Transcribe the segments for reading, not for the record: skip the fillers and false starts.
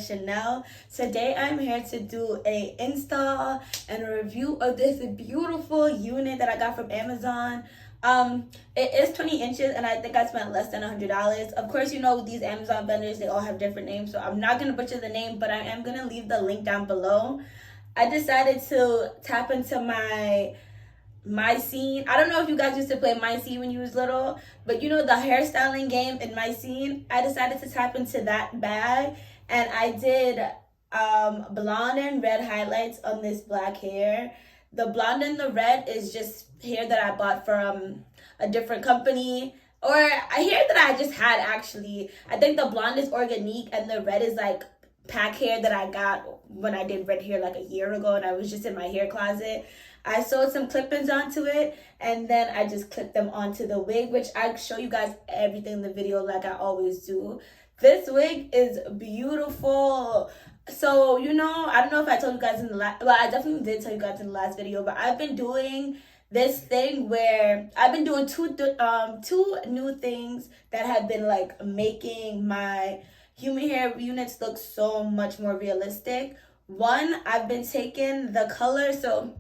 Chanel. Today I'm here to do a install and a review of this beautiful unit that I got from Amazon. It is 20 inches and I think I spent less than $100. Of course, you know these Amazon vendors, they all have different names, so I'm not gonna butcher the name, but I am gonna leave the link down below. I decided to tap into my scene. I don't know if you guys used to play My Scene when you was little, but you know the hairstyling game in My Scene. I decided to tap into that bag, and I did blonde and red highlights on this black hair. The blonde and the red is just hair that I bought from a different company, or a hair that I just had actually. I think the blonde is organique and the red is like pack hair that I got when I did red hair like a year ago and I was just in my hair closet. I sewed some clip-ins onto it and then I just clipped them onto the wig, which I show you guys everything in the video like I always do. This wig is beautiful. So, you know, I don't know if I told you guys in the last, well, I definitely did tell you guys in the last video, but I've been doing this thing where I've been doing two new things that have been like making my human hair units look so much more realistic. One, I've been taking the color, so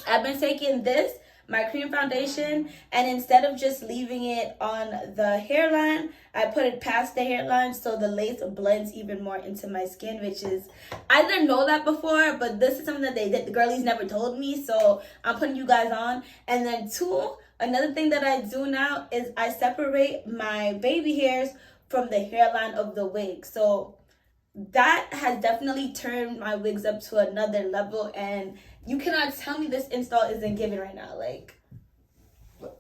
I've been taking this, my cream foundation, and instead of just leaving it on the hairline, I put it past the hairline so the lace blends even more into my skin, which is, I didn't know that before, but this is something that the girlies never told me, so I'm putting you guys on. And then two, another thing that I do now is I separate my baby hairs from the hairline of the wig. So that has definitely turned my wigs up to another level, and you cannot tell me this install isn't giving right now. Like,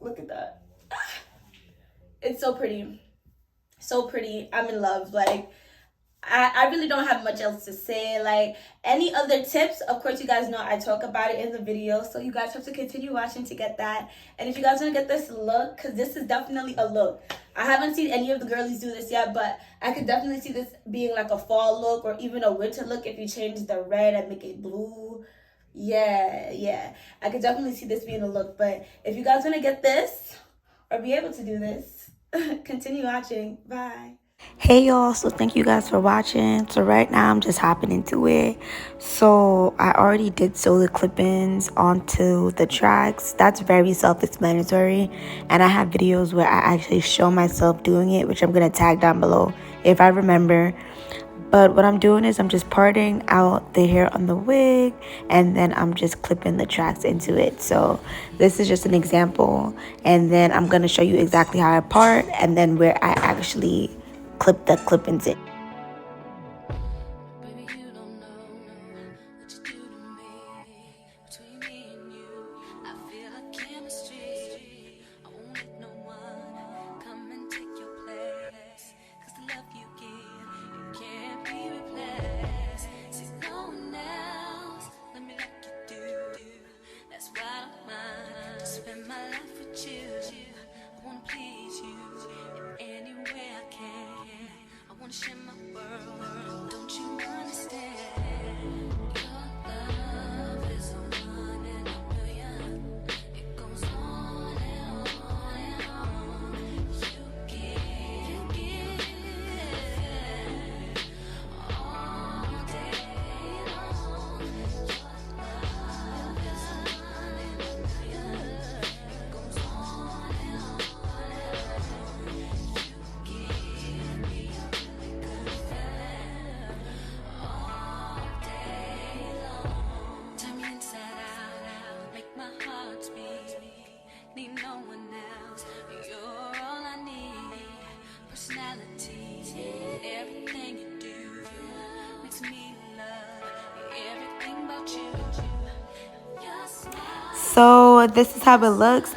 look at that. It's so pretty. So pretty. I'm in love. Like, I really don't have much else to say. Like, any other tips, of course you guys know I talk about it in the video, so you guys have to continue watching to get that. And if you guys want to get this look, because this is definitely a look, I haven't seen any of the girlies do this yet, but I could definitely see this being like a fall look or even a winter look if you change the red and make it blue. Yeah, I could definitely see this being a look. But if you guys want to get this or be able to do this, continue watching. Bye. Hey y'all, so thank you guys for watching. So right now I'm just hopping into it. So I already did sew the clip-ins onto the tracks. That's very self-explanatory, and I have videos where I actually show myself doing it, which I'm gonna tag down below if I remember. But what I'm doing is I'm just parting out the hair on the wig, and then I'm just clipping the tracks into it. So this is just an example, and then I'm gonna show you exactly how I part and then where I actually clip the clip-ins in. Share my world, don't you understand? Your love is a 1 in a million. It goes on and on and on. You give all day long. Your love is a 1 in a million. It goes on and on and on. You give me everything you do makes me love everything about you. So this is how it looks.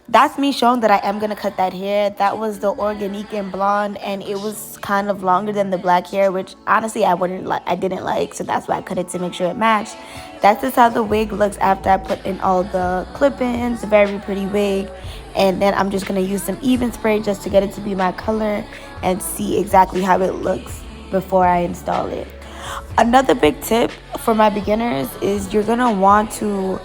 That's me showing that I am gonna cut that hair. That was the organique and blonde, and it was kind of longer than the black hair, which honestly I didn't like, so that's why I cut it to make sure it matched. That's just how the wig looks after I put in all the clip-ins. Very pretty wig. And then I'm just gonna use some even spray just to get it to be my color and see exactly how it looks before I install it. Another big tip for my beginners is you're gonna want to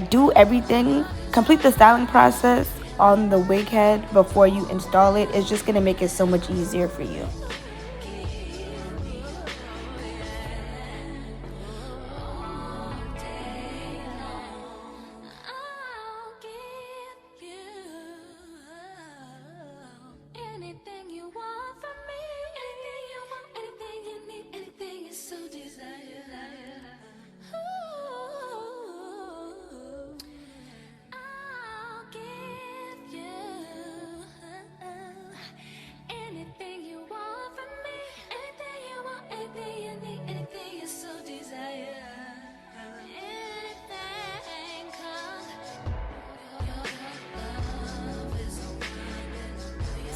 do everything, complete the styling process on the wig head before you install it. It's just gonna make it so much easier for you. I'll give you anything you want from me. Anything you want, anything you need, anything you so desire. Ooh, I'll give you anything you want from me. Anything you want, anything you need, anything you so desire. Anything, 'cause your love is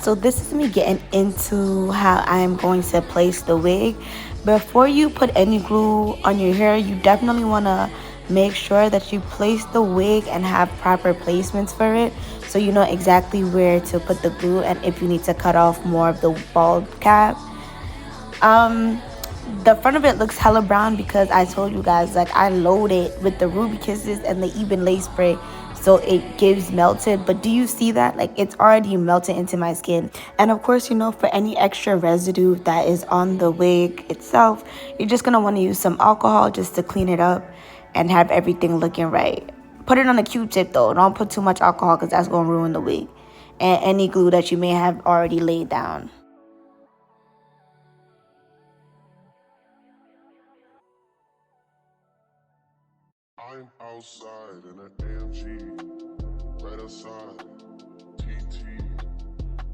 So this is me getting into how I am going to place the wig. Before you put any glue on your hair, you definitely want to make sure that you place the wig and have proper placements for it, so you know exactly where to put the glue and if you need to cut off more of the bald cap. The front of it looks hella brown because I told you guys, like, I load it with the Ruby Kisses and the Ebin Lace Spray, so it gives melted. But do you see that? Like, it's already melted into my skin. And of course, you know, for any extra residue that is on the wig itself, you're just gonna want to use some alcohol just to clean it up and have everything looking right. Put it on a Q-tip though. Don't put too much alcohol because that's gonna ruin the wig and any glue that you may have already laid down. I'm outside in an AMG, right outside, TT,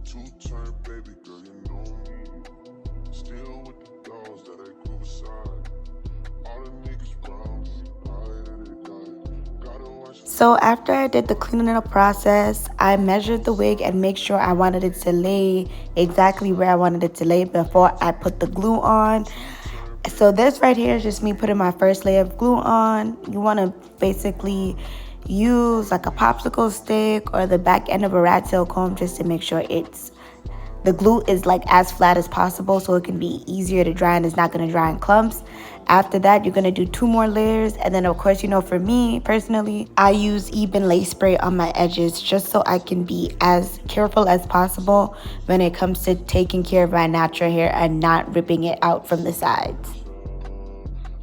two-turn baby girl, you know me. Still with the dolls that I grew beside. All the niggas round me, gotta watch. So after I did the cleaning up process, I measured the wig and make sure I wanted it to lay exactly where I wanted it to lay before I put the glue on. So this right here is just me putting my first layer of glue on. You want to basically use like a popsicle stick or the back end of a rat tail comb just to make sure the glue is like as flat as possible so it can be easier to dry and it's not going to dry in clumps. After that, you're going to do 2 more layers, and then of course, you know, for me personally, I use Ebin Lace Spray on my edges just so I can be as careful as possible when it comes to taking care of my natural hair and not ripping it out from the sides.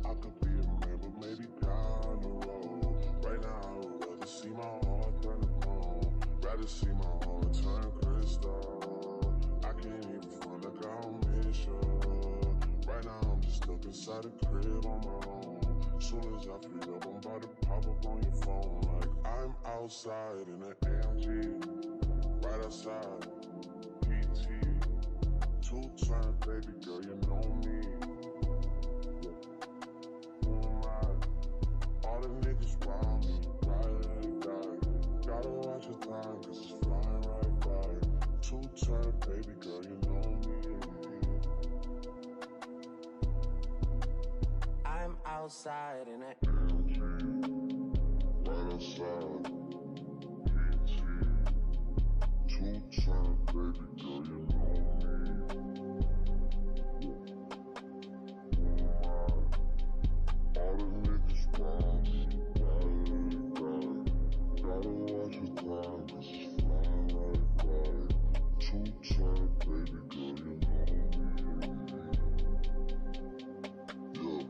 I could be a man, but maybe down the road. Right now, I would rather see my heart turn to chrome. Rather see my heart turn crystal. I can't even front like I don't miss you. Right now, I'm just stuck inside the crib on my own. Soon as I free up, I'm about to pop up on your phone. Like I'm outside in an AMG, right outside, PT, two-turn baby girl, you know me. All the niggas round me, right. Gotta watch your time, cause it's flying right by. Two-turn baby girl, you know me. I'm outside in it. Right outside, PT, two-turn baby girl, you know me. All the niggas round me, right. Gotta watch your time, cause it's flying right by. Two-turn baby girl, you know me. Yeah.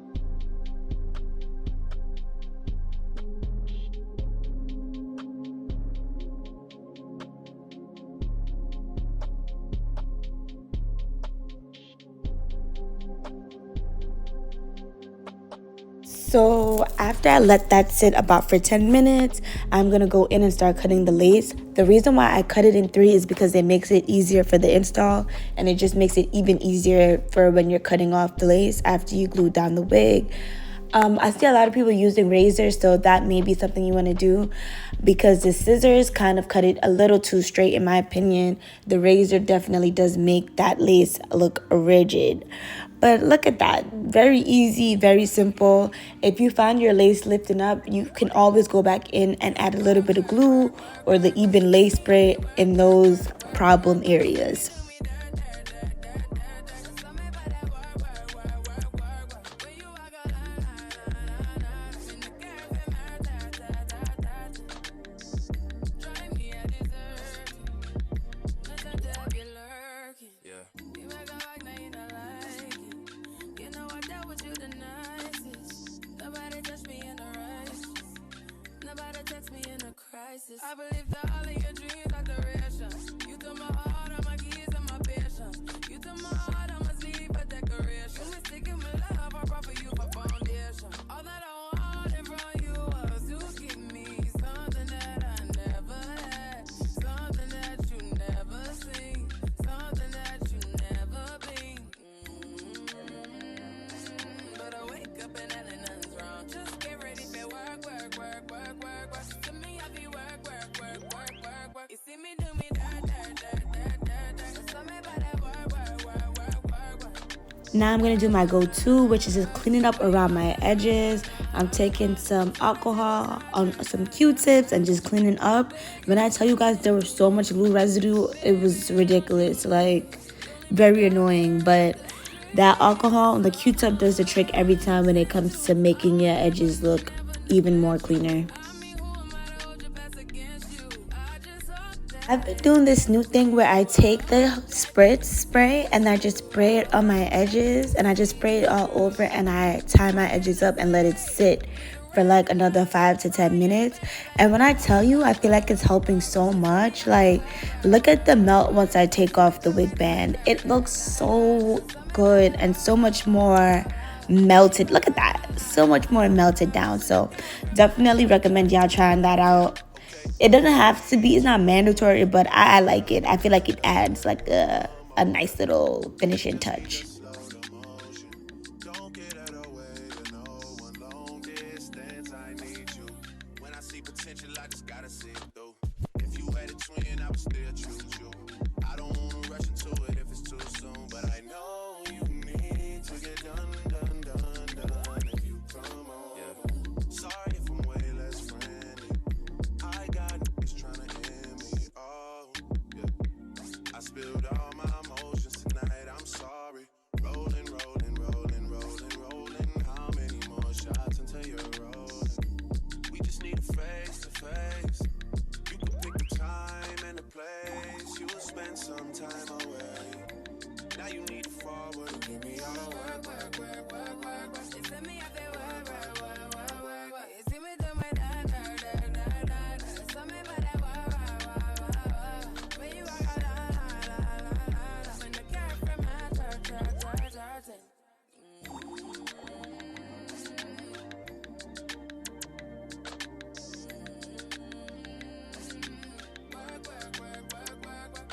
So after I let that sit about for 10 minutes, I'm going to go in and start cutting the lace. The reason why I cut it in 3 is because it makes it easier for the install, and it just makes it even easier for when you're cutting off the lace after you glue down the wig. I see a lot of people using razors, so that may be something you want to do because the scissors kind of cut it a little too straight in my opinion. The razor definitely does make that lace look rigid. But look at that. Very easy, very simple. If you find your lace lifting up, you can always go back in and add a little bit of glue or the Ebin Lace Spray in those problem areas. Now I'm going to do my go-to, which is just cleaning up around my edges. I'm taking some alcohol on some Q-tips and just cleaning up. When I tell you guys there was so much glue residue, it was ridiculous. Like, very annoying. But that alcohol and the Q-tip does the trick every time when it comes to making your edges look even more cleaner. I've been doing this new thing where I take the spritz spray and I just spray it on my edges, and I just spray it all over, and I tie my edges up and let it sit for like another 5 to 10 minutes. And when I tell you, I feel like it's helping so much. Like, look at the melt once I take off the wig band. It looks so good and so much more melted. Look at that, so much more melted down. So definitely recommend y'all trying that out. It doesn't have to be, it's not mandatory, but I like it. I feel like it adds like a nice little finishing touch. Don't get out of the way to no one long distance. I need you. When I see potential, I just gotta see it through. If you had a twin, I would still choose you. I don't wanna rush into it if it's too soon, but I know you need to get done if you come on. Yeah. Sorry if I'm way less friendly. I got niggas tryna end me. Oh, yeah. I spilled all my emotions tonight. I'm sorry. Rolling, rolling, rolling, rolling, rolling. How many more shots until you're rolling? We just need a face to face. You can pick the time and the place. You will spend some time away. Now you need to forward and give me all the work, work, work, work, work, work. You send me out there, work, work, work, work, work, work. You see me do my da da da da da da. Tell me about that work, work, work, work, work. When you walk out, la la la la la. When the cat from my church. Work, work, work, work, work, work.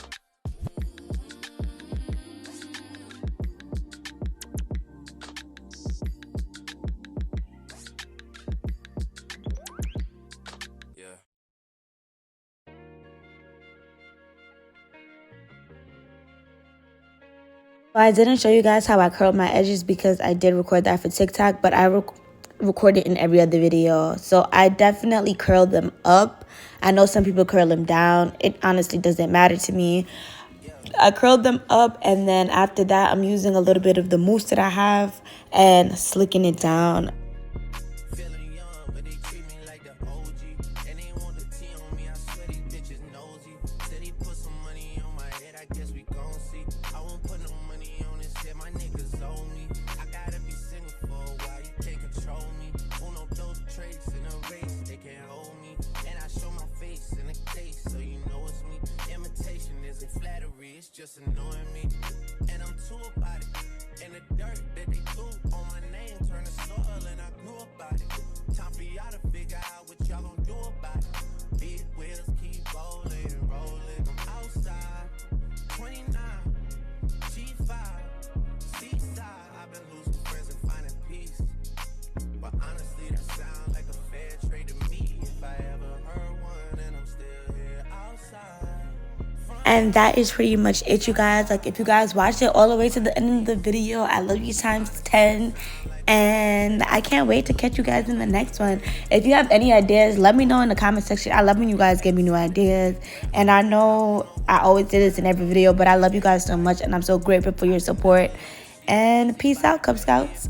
Yeah. I didn't show you guys how I curled my edges because I did record that for TikTok, but I record it in every other video. So I definitely curled them up. I know some people curl them down. It honestly doesn't matter to me. I curled them up, and then after that, I'm using a little bit of the mousse that I have and slicking it down. Feeling young, but they treat me like the OG. And they want the tea on me, I swear these bitches nosy. Said he put some money on my head, I guess we gon' see. I won't put no money on this shit, my niggas owe me. I gotta be single for a while, you can't control me. Uno, those traits in a race, they can't hold me. And I show my face in the case, so you know it's me. Imitation isn't flattery, it's just annoying me. And I'm too about it. And the dirt that they threw on my name turned to soil, and I grew about it. Time for y'all to figure out what y'all gon' do about it. Big wheels keep rolling, rolling. I'm outside, 29, G5, seaside. I've been losing friends and finding peace. But honestly, that sounds like a fair trade to me. If I ever heard one, and I'm still here outside. And that is pretty much it, you guys. Like, if you guys watched it all the way to the end of the video, I love you times 10. And I can't wait to catch you guys in the next one. If you have any ideas, let me know in the comment section. I love when you guys give me new ideas. And I know I always do this in every video, but I love you guys so much, and I'm so grateful for your support. And peace out, Cub Scouts.